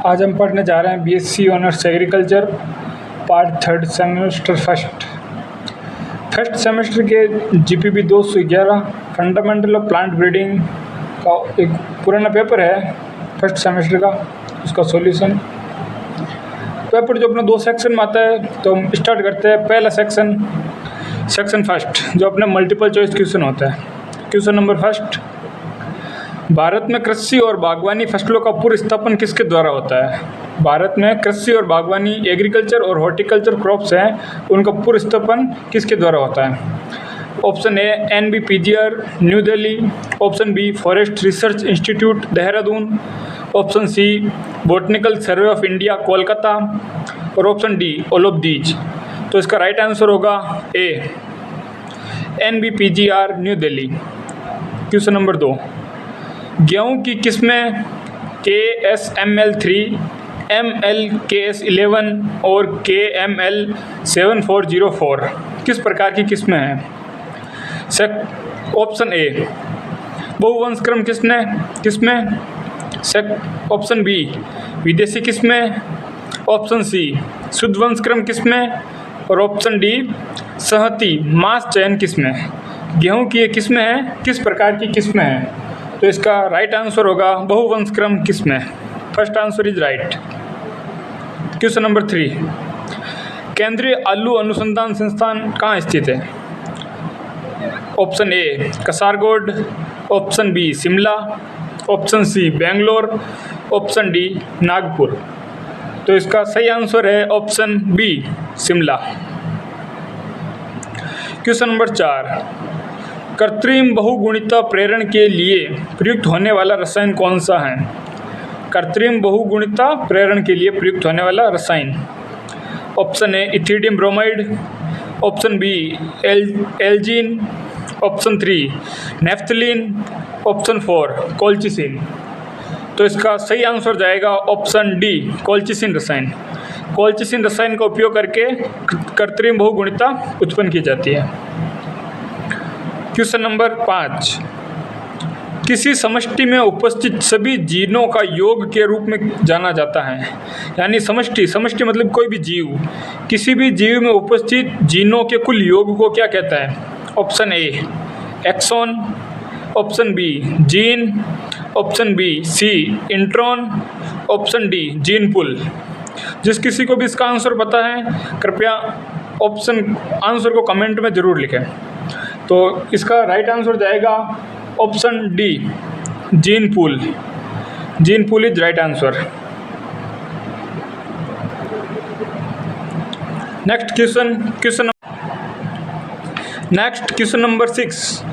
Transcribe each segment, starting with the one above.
आज हम पढ़ने जा रहे हैं BSc honours agriculture part third semester first semester के जीपीबी 211 फंडामेंटल ऑफ प्लांट ब्रीडिंग का एक पुराना पेपर है फर्स्ट सेमेस्टर का। उसका सॉल्यूशन पेपर जो अपना 2 सेक्शन में आता है, तो हम स्टार्ट करते हैं। पहला सेक्शन फर्स्ट जो अपना मल्टीपल चॉइस क्वेश्चन होता है। क्वेश्चन नंबर फर्स्ट, भारत में कृषि और बागवानी फसलों का पुनर्स्थापन किसके द्वारा होता है? भारत में कृषि और बागवानी एग्रीकल्चर और हॉर्टिकल्चर क्रॉप्स हैं, उनका पुनर्स्थापन किसके द्वारा होता है? Option A NBPGR New Delhi, option B forest research institute Dehradun, option C botanical survey of India Kolkata और option D all of these. तो इसका राइट आंसर होगा A NBPGR New Delhi. Question number 2, गेहूं की किस्में KSML3, MLKS11 और KML 7404 किस प्रकार की किस्में हैं? ऑप्शन ए बहुवंशक्रम किस्में, ऑप्शन बी विदेशी किस्में, ऑप्शन सी शुद्ध वंशक्रम किस्में और ऑप्शन डी सहती मास चयन किस्में। गेहूं की ये किस्में हैं, किस प्रकार की किस्में हैं? तो इसका राइट आंसर होगा बहुवंशक्रम किस्में। First answer is right. Question number 3, केंद्रीय आलू अनुसंधान संस्थान कहाँ स्थित है? Option A Kasaragod, option B Shimla, option C Bangalore, option D Nagpur. तो इसका सही आंसर है option B Shimla. Question number 4, कृत्रिम बहुगुणिता प्रेरण के लिए प्रयुक्त होने वाला रसायन कौन सा है? कृत्रिम बहुगुणिता प्रेरण के लिए प्रयुक्त होने वाला रसायन, option A ethidium bromide, option B algin, option 3 naphthalene, option 4 colchicine. तो इसका सही आंसर जाएगा ऑप्शन डी कोल्चिसिन रसायन। कोल्चिसिन रसायन का उपयोग करके कृत्रिम बहुगुणिता उत्पन्न की जाती है। क्वेश्चन नंबर 5, किसी समष्टि में उपस्थित सभी जीनों का योग के रूप में जाना जाता है? यानी समष्टि मतलब कोई भी जीव, किसी भी जीव में उपस्थित जीनों के कुल योग को क्या कहता है? Option A exon, option B gene, option B C intron, option D gene pool. जिस किसी को भी इसका आंसर पता है कृपया ऑप्शन आंसर को कमेंट में ज़रूर लिखें। तो इसका राइट आंसर जाएगा option D gene pool. Gene pool is right answer. Next question number 6,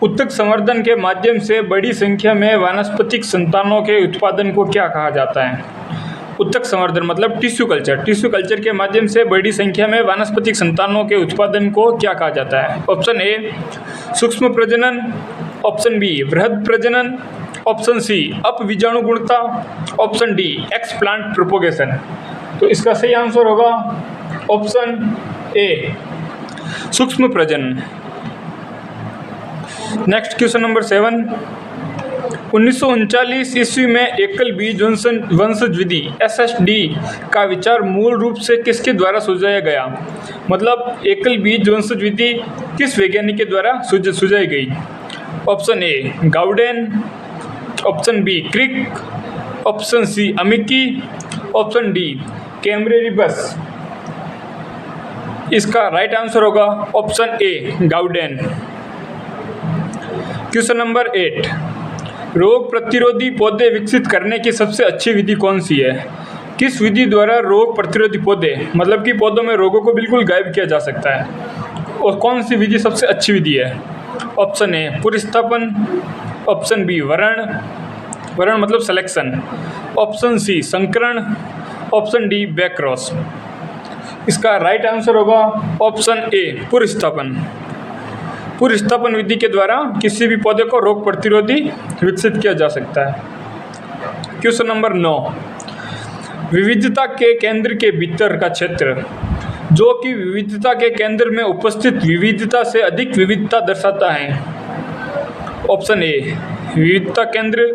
उत्तक संवर्धन के माध्यम से बड़ी संख्या में वानस्पतिक संतानों के उत्पादन को क्या कहा जाता है? उत्तक संवर्धन मतलब टिश्यू कल्चर के माध्यम से बड़ी संख्या में वानस्पतिक संतानों के उत्पादन को क्या कहा जाता है? ऑप्शन ए सूक्ष्म प्रजनन, ऑप्शन बी वृहद प्रजनन, ऑप्शन सी अपविजाणुगुणता, ऑप्शन डी एक्सप्लांट प्रोपोगेशन। तो इसका सही आंसर होगा ऑप्शन ए सूक्ष्म प्रजनन। नेक्स्ट क्वेश्चन नंबर 7, 1939 ईस्वी में एकल बीज वंशज विधि SSD का विचार मूल रूप से किसके द्वारा सुझाया गया? मतलब एकल बीज वंशज विधि किस वैज्ञानिक के द्वारा सुझाई गई? ऑप्शन ए गाउडेन, option B Crick, option C अमिकी, ऑप्शन डी कैम्ब्रेरिबस। इसका राइट आंसर होगा ऑप्शन ए गाउडेन। क्वेश्चन नंबर 8, रोग प्रतिरोधी पौधे विकसित करने की सबसे अच्छी विधि कौन सी है? किस विधि द्वारा रोग प्रतिरोधी पौधे मतलब कि पौधों में रोगों को बिल्कुल गायब किया जा सकता है, और कौन सी विधि सबसे अच्छी विधि है? ऑप्शन ए पुनर्स्थापन, ऑप्शन बी वरण मतलब सिलेक्शन, ऑप्शन सी संकरण, ऑप्शन डी बैकक्रॉस। इसका राइट आंसर होगा ऑप्शन ए पुनर्स्थापन विधि के द्वारा किसी भी पौधे को रोग प्रतिरोधी विकसित किया जा सकता है। क्वेश्चन नंबर 9, विविधता के केंद्र के भीतर का क्षेत्र जो कि विविधता के केंद्र में उपस्थित विविधता से अधिक विविधता दर्शाता है। ऑप्शन ए विविधता केंद्र,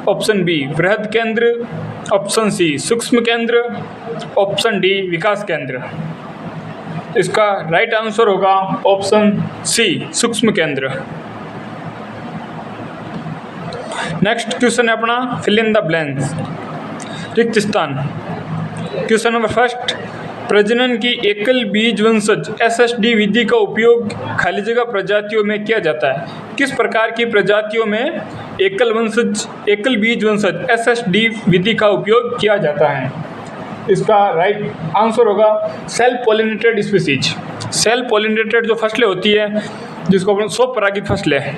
ऑप्शन बी वृहद केंद्र, ऑप्शन सी सूक्ष्म केंद्र, ऑप्शन डी विकास केंद्र। इसका राइट आंसर होगा ऑप्शन सी सूक्ष्म केंद्र। नेक्स्ट क्वेश्चन है अपना फिल इन द ब्लैंक्स, रिक्त स्थान। क्वेश्चन नंबर फर्स्ट, प्रजनन की एकल बीज वंशज SSD विधि का उपयोग खाली जगह प्रजातियों में किया जाता है। किस प्रकार की प्रजातियों में एकल बीज वंशज SSD विधि का उपयोग किया जाता है? इसका राइट आंसर होगा self pollinated species. Self pollinated जो फसलें होती है, जिसको अपन स्वपरागित फसलें,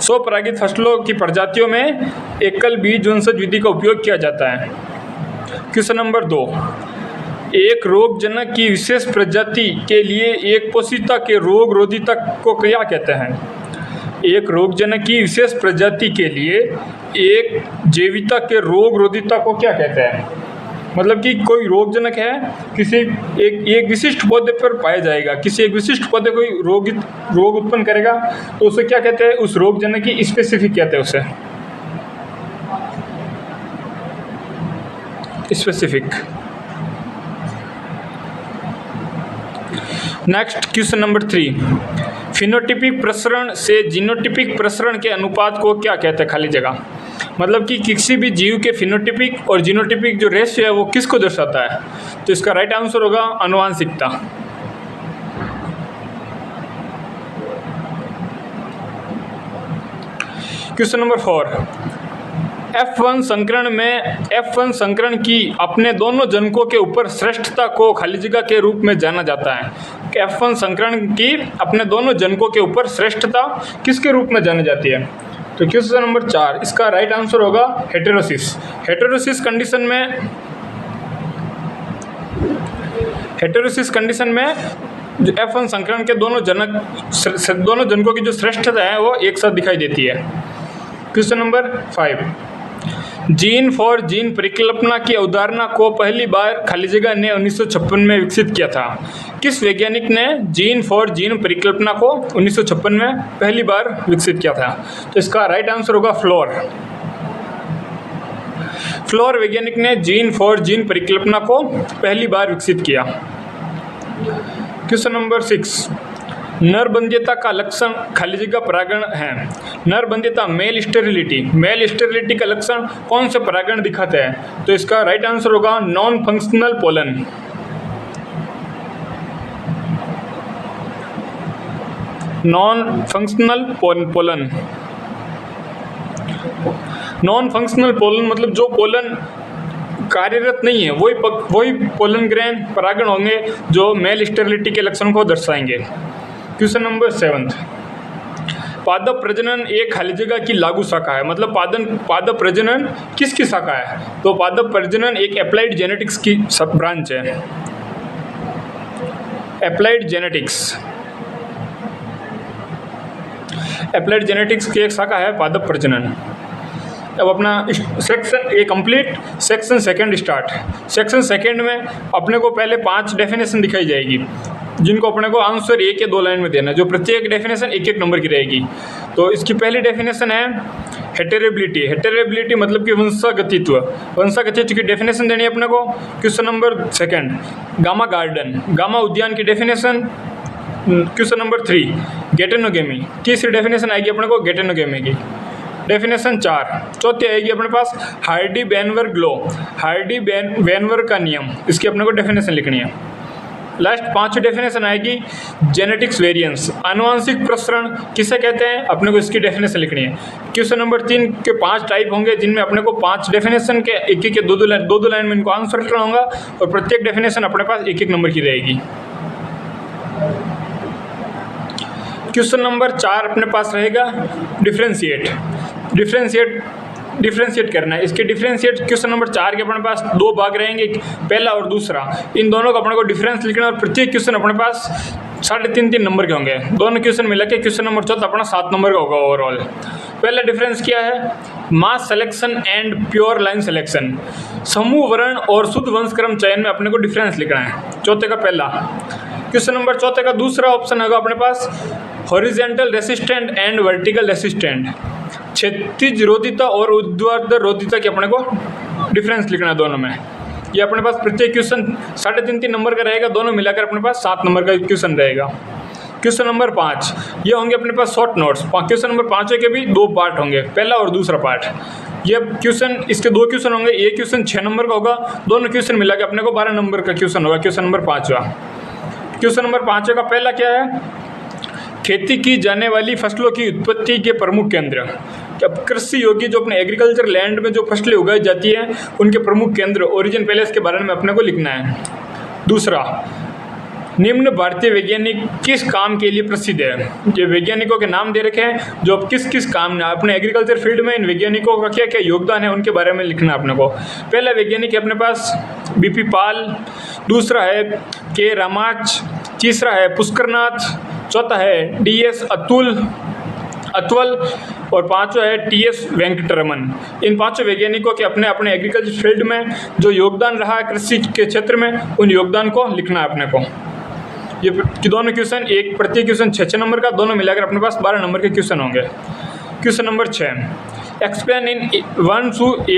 स्वपरागित फसलों की प्रजातियों में एकल बीज वंशज विधि का उपयोग किया जाता है। क्वेश्चन नंबर 2, एक रोगजनक की विशेष प्रजाति के लिए एक कोशिका के रोग रोधिता को क्या कहते हैं? एक रोगजनक की विशेष प्रजाति के लिए एक जैविता के रोग रोधिता को क्या कहते हैं? मतलब कि कोई रोगजनक है, किसी एक विशिष्ट पौधे पर पाया जाएगा, किसी एक विशिष्ट पौधे कोई रोग उत्पन्न करेगा, तो उसे क्या कहते हैं? उस रोगजनक की स्पेसिफिक कहते हैं उसे, specific. Next question number 3, phenotypic प्रसरण से जीनोटिपिक प्रसरण के अनुपात को क्या कहते हैं? खाली जगह। मतलब कि किसी भी जीव के फिनोटिपिक और जीनोटिपिक जो रेशियो है वो किसको दर्शाता है? तो इसका राइट आंसर होगा आनुवांशिकता। क्वेश्चन नंबर 4, F1 संकरण की अपने दोनों जनकों के ऊपर श्रेष्ठता को खाली जगह के रूप में जाना जाता है। F1 संकरण की अपने दोनों जनकों के ऊपर श्रेष्ठता किसके रूप में जानी जाती है? तो क्वेश्चन नंबर 4, इसका राइट आंसर होगा हेटेरोसिस। हेटेरोसिस कंडीशन में जो F1 संकरण के दोनों जनकों की जो श्रेष्ठता है वो एक साथ दिखाई देती है। Question number 5, gene for gene परिकल्पना की अवधारणा को पहली बार खाली जगह ने 1956 में विकसित किया था। किस वैज्ञानिक ने जीन फॉर जीन परिकल्पना को 1956 में पहली बार विकसित किया था? तो इसका राइट आंसर होगा फ्लोर वैज्ञानिक ने जीन फॉर जीन परिकल्पना को पहली बार विकसित किया। क्वेश्चन नंबर 6, नरबंध्यता का लक्षण खाली जगह परागण है। नरबंध्यता मेल स्टेरिलिटी का लक्षण कौन से परागण दिखाते हैं? तो इसका राइट आंसर होगा non functional pollen. Non functional pollen मतलब जो पोलन कार्यरत नहीं है वही पोलन ग्रेन परागण होंगे जो मेल स्टेरिलिटी के लक्षण को दर्शाएंगे। क्वेश्चन नंबर 7, पादप प्रजनन एक खाली जगह की लागू शाखा है। मतलब पादप प्रजनन किसकी शाखा है? तो पादप प्रजनन एक एप्लाइड जेनेटिक्स की सब ब्रांच है। एप्लाइड जेनेटिक्स की एक शाखा है पादप प्रजनन। अब अपना section A complete, section second start. Section second में अपने को पहले 5 डेफिनेशन दिखाई जाएगी, जिनको अपने को आंसर एक या 2 लाइन में देना है, जो प्रत्येक डेफिनेशन 1-1 नंबर की रहेगी। तो इसकी पहली डेफिनेशन है हेटेरेबिलिटी मतलब कि वंशागतित्व की डेफिनेशन देनी है अपने को। क्वेश्चन नंबर 2, गामा उद्यान की डेफिनेशन। Question number 3, गेटेनोगेमी। तीसरी डेफिनेशन आएगी अपने को गेटेनोगेमी की। डेफिनेशन 4, चौथी आएगी अपने पास हार्डी बेनवर का नियम। इसकी अपने को डेफिनेशन लिखनी है। लास्ट 5वीं डेफिनेशन आएगी जेनेटिक्स वेरिएंस, आनुवांशिक प्रसरण किसे कहते हैं? अपने को इसकी डेफिनेशन लिखनी है। क्वेश्चन नंबर 3 के 5 टाइप होंगे, जिनमें अपने को 5 डेफिनेशन के 1-1 के 2-2 लाइन में इनको आंसर लिखना होगा, और प्रत्येक डेफिनेशन अपने पास 1-1 नंबर की रहेगी। क्वेश्चन नंबर 4 अपने पास रहेगा डिफरेंशिएट करना है। इसके डिफरेंशिएट क्वेश्चन नंबर 4 के अपने पास 2 भाग रहेंगे, पहला और दूसरा। इन दोनों का अपने को डिफरेंस लिखना, और प्रत्येक क्वेश्चन अपने पास 3.5 नंबर के होंगे। दोनों क्वेश्चन मिला के क्वेश्चन नंबर 4 अपना 7 नंबर का होगा ओवरऑल। पहला डिफरेंस क्या है? Mass selection and pure line selection. समूह वर्ण और शुद्ध वंशक्रम चयन में अपने को डिफरेंस लिखना है। चौथे का पहला। क्वेश्चन नंबर 4 का दूसरा ऑप्शन होगा अपने पास horizontal resistant and vertical resistant, क्षैतिज रोधिता और ऊर्ध्वाधर रोधिता के अपने को डिफरेंस लिखना है दोनों में। ये अपने पास प्रत्येक क्वेश्चन 3.5 नंबर का रहेगा, दोनों मिलाकर अपने पास 7 नंबर का क्वेश्चन रहेगा। क्वेश्चन नंबर 5 ये होंगे अपने पास शॉर्ट नोट्स। क्वेश्चन नंबर 5 के भी 2 पार्ट होंगे, पहला और दूसरा पार्ट। ये क्वेश्चन, इसके 2 क्वेश्चन होंगे, एक क्वेश्चन 6 नंबर का होगा, दोनों क्वेश्चन मिला के अपने को 12 नंबर का क्वेश्चन होगा। क्वेश्चन नंबर 5 क्वेश्चन नंबर 5 का पहला क्या है, खेती की जाने वाली फसलों की उत्पत्ति के प्रमुख केंद्र। अब कृषि योग्य जो अपने एग्रीकल्चर लैंड में जो फसलें उगाई जाती हैं उनके प्रमुख केंद्र, ओरिजिन पैलेस के बारे में अपने को लिखना है। दूसरा, निम्न भारतीय वैज्ञानिक किस काम के लिए प्रसिद्ध है। ये वैज्ञानिकों के नाम दे रखे हैं जो किस किस काम में अपने एग्रीकल्चर फील्ड में इन वैज्ञानिकों का क्या क्या योगदान है उनके बारे में लिखना है अपने को। पहला वैज्ञानिक है अपने पास बीपी पाल, दूसरा है के रामाच, तीसरा है पुष्करनाथ, चौथा है डीएस अतुल और पांचवा है टीएस वेंकटरमन। इन 5 वैज्ञानिकों के अपने अपने एग्रीकल्चर फील्ड में जो योगदान रहा है कृषि के क्षेत्र में, उन योगदान को लिखना है अपने को। ये दोनों क्वेश्चन, एक प्रत्येक क्वेश्चन 6 नंबर का, दोनों मिलाकर अपने पास 12 नंबर के क्वेश्चन होंगे। क्वेश्चन नंबर 6, एक्सप्लेन इन 1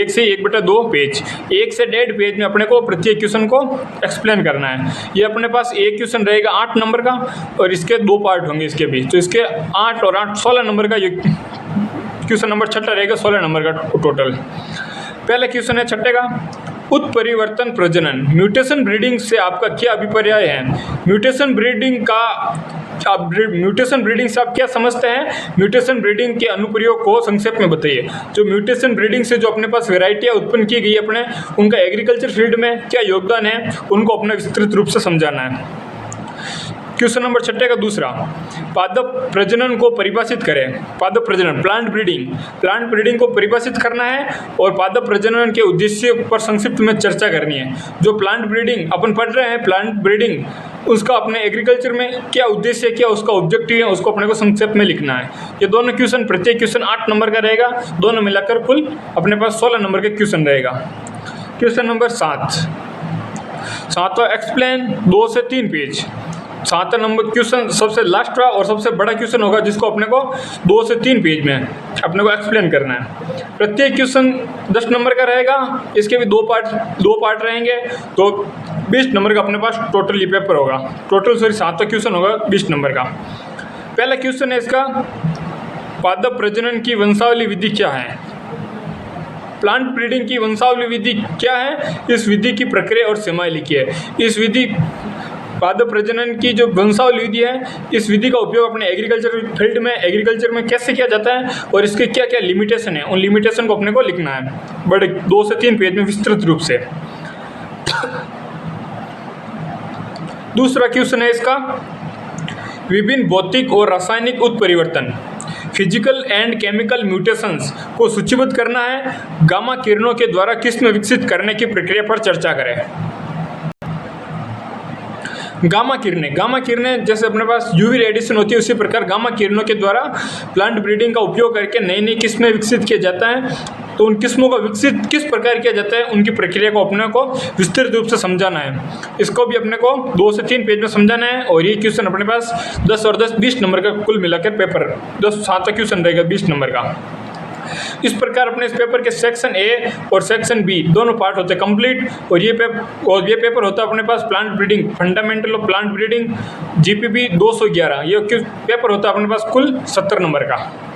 से 1/2 पेज। 1 से 1.5 पेज में अपने को प्रत्येक क्वेश्चन को एक्सप्लेन करना है। ये अपने पास एक क्वेश्चन रहेगा 8 नंबर का और इसके 2 पार्ट होंगे इसके भी, तो इसके 8 और 8 16 नंबर का ये क्वेश्चन नंबर 6 रहेगा, 16 नंबर का टोटल। पहला क्वेश्चन है 6 का, उत्परिवर्तन प्रजनन, म्यूटेशन ब्रीडिंग से आपका क्या अभिप्राय है। म्यूटेशन ब्रीडिंग से आप क्या समझते हैं। म्यूटेशन ब्रीडिंग के अनुप्रयोग को संक्षेप में बताइए। जो म्यूटेशन ब्रीडिंग से जो अपने पास वेराइटियाँ उत्पन्न की गई अपने, उनका एग्रीकल्चर फील्ड में क्या योगदान है, उनको अपने विस्तृत रूप से समझाना है। क्वेश्चन नंबर 6 का दूसरा, पादप प्रजनन को परिभाषित करें। पादप प्रजनन, प्लांट ब्रीडिंग को परिभाषित करना है और पादप प्रजनन के उद्देश्य पर संक्षिप्त में चर्चा करनी है। जो प्लांट ब्रीडिंग अपन पढ़ रहे हैं, प्लांट ब्रीडिंग, उसका अपने एग्रीकल्चर में क्या उद्देश्य है, क्या उसका ऑब्जेक्टिव है, उसको अपने को संक्षेप में लिखना है। ये दोनों क्वेश्चन, प्रत्येक क्वेश्चन 8 नंबर का रहेगा, दोनों मिलाकर कुल अपने पास 16 नंबर के क्वेश्चन रहेगा। क्वेश्चन नंबर 7 एक्सप्लेन 2 से 3 पेज। 7 नंबर क्वेश्चन सबसे लास्ट और सबसे बड़ा क्वेश्चन होगा, जिसको अपने को 2 से 3 पेज में अपने को एक्सप्लेन करना है। प्रत्येक क्वेश्चन 10 नंबर का रहेगा, इसके भी 2 पार्ट रहेंगे, तो 20 नंबर का अपने पास टोटल ये पेपर होगा। टोटल 7 क्वेश्चन होगा 20 नंबर का। पहला क्वेश्चन है इसका, पादप प्रजनन की वंशावली विधि क्या है। प्लांट ब्रीडिंग की वंशावली विधि क्या है, इस विधि की प्रक्रिया और सीमाएं लिखी है। इस विधि पादप प्रजनन की जो वंशावली विधि है, इस विधि का उपयोग अपने एग्रीकल्चर फील्ड में, एग्रीकल्चर में कैसे किया जाता है और इसके क्या क्या लिमिटेशन है, उन लिमिटेशन को अपने को लिखना है बड़े 2 से 3 पेज में विस्तृत रूप से। दूसरा क्वेश्चन है इसका, विभिन्न भौतिक और रासायनिक उत्परिवर्तन, फिजिकल एंड केमिकल म्यूटेशंस को सूचीबद्ध करना है। गामा किरणों के द्वारा किस्म विकसित करने की प्रक्रिया पर चर्चा करें। गामा किरणें जैसे अपने पास यूवी रेडिएशन होती है, उसी प्रकार गामा किरणों के द्वारा प्लांट ब्रीडिंग का उपयोग करके नई नई किस्में विकसित किया जाता है। तो उन किस्मों का विकसित किस प्रकार किया जाता है, उनकी प्रक्रिया को अपने को विस्तृत रूप से समझाना है। इसको भी अपने को 2 से 3 पेज में समझाना है और ये क्वेश्चन अपने पास 10 और 10 20 नंबर का कुल मिलाकर पेपर 7 क्वेश्चन रहेगा 20 नंबर का। इस प्रकार अपने इस पेपर के सेक्शन ए और सेक्शन बी दोनों पार्ट होते हैं कंप्लीट, और ये पेपर होता है अपने पास plant breeding, fundamental of plant breeding, GPB 211। ये पेपर होता है अपने पास कुल 70 नंबर का।